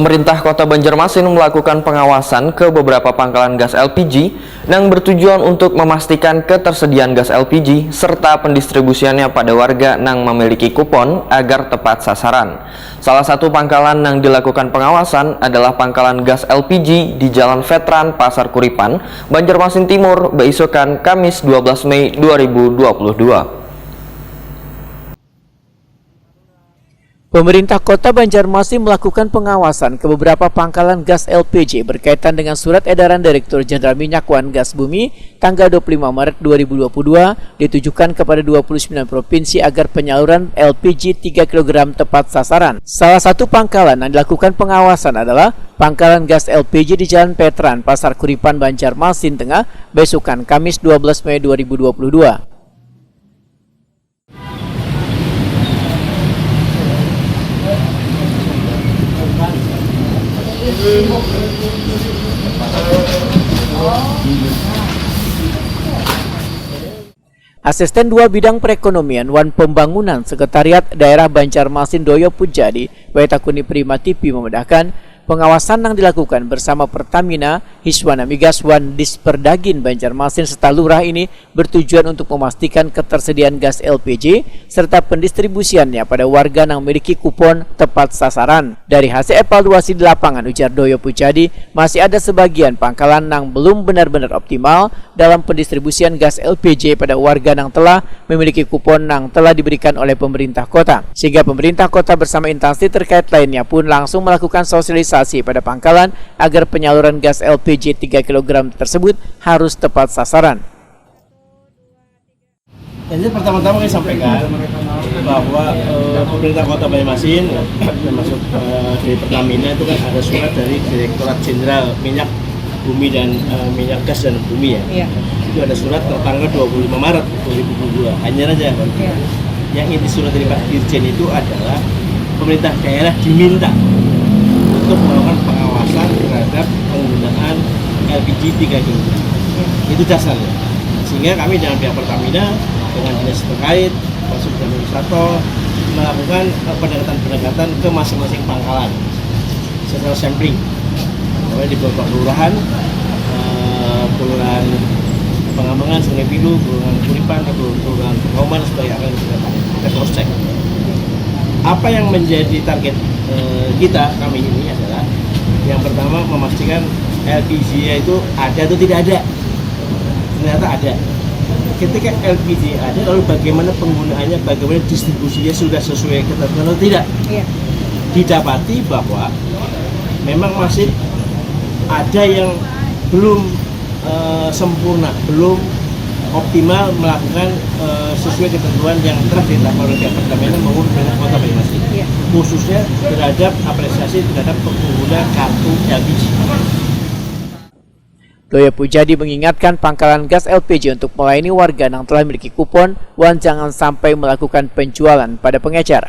Pemerintah Kota Banjarmasin melakukan pengawasan ke beberapa pangkalan gas LPG yang bertujuan untuk memastikan ketersediaan gas LPG serta pendistribusiannya pada warga yang memiliki kupon agar tepat sasaran. Salah satu pangkalan yang dilakukan pengawasan adalah pangkalan gas LPG di Jalan Veteran Pasar Kuripan, Banjarmasin Timur, besokan Kamis 12 Mei 2022. Pemerintah Kota Banjarmasin melakukan pengawasan ke beberapa pangkalan gas LPG berkaitan dengan Surat Edaran Direktur Jenderal Minyak Wan Gas Bumi tanggal 25 Maret 2022 ditujukan kepada 29 provinsi agar penyaluran LPG 3 kg tepat sasaran. Salah satu pangkalan yang dilakukan pengawasan adalah pangkalan gas LPG di Jalan Veteran Pasar Kuripan, Banjarmasin Tengah, besokan Kamis 12 Mei 2022. Asisten 2 Bidang Perekonomian Wan Pembangunan Sekretariat Daerah Banjarmasin Doyo Pujadi, Wetakuni Prima TV memedahkan pengawasan yang dilakukan bersama Pertamina, Hiswana Migas Wan Disperdagin Banjarmasin serta Lurah ini bertujuan untuk memastikan ketersediaan gas LPG serta pendistribusiannya pada warga yang memiliki kupon tepat sasaran. Dari hasil evaluasi di lapangan, ujar Doyo Pujadi, masih ada sebagian pangkalan yang belum benar-benar optimal dalam pendistribusian gas LPG pada warga yang telah memiliki kupon yang telah diberikan oleh pemerintah kota. Sehingga pemerintah kota bersama instansi terkait lainnya pun langsung melakukan sosialisasi pada pangkalan agar penyaluran gas LPG 3 kg tersebut harus tepat sasaran. Jadi pertama-tama kami sampaikan bahwa pemerintah Kota Banjarmasin termasuk dari Pertamina itu kan ada surat dari Direktorat Jenderal Minyak Bumi dan Minyak Gas dan Bumi ya. Itu ada surat tertanggal 25 Maret 2022. Hanya saja yang inti surat dari Pak Dirjen itu adalah pemerintah daerah diminta untuk melakukan pengawasan terhadap penggunaan LPG 3 kg. Itu dasarnya. Sehingga kami dengan pihak Pertamina dengan dinas terkait, masuk dan administrator melakukan pendekatan ke masing-masing pangkalan secara sampling. Mulai di beberapa kelurahan, kelurahan Pengambangan, Sungai Pilu, kelurahan Kuripan, kelurahan Kauman sebagai akan kita cross check. Apa yang menjadi target kami ini adalah yang pertama memastikan LPG itu ada atau tidak ada. Ternyata ada. Ketika LPG ada, lalu bagaimana penggunaannya, bagaimana distribusinya sudah sesuai ketentuan atau tidak? Didapati bahwa memang masih ada yang belum sempurna, belum optimal melakukan sesuai ketentuan yang telah ditetapkan oleh Pertamina maupun pemerintah Kota Banjarmasin, khususnya terhadap apresiasi terhadap pengguna kartu LPG. Doyo Pujadi mengingatkan pangkalan gas LPG untuk melayani warga yang telah memiliki kupon, wan jangan sampai melakukan penjualan pada pengecer.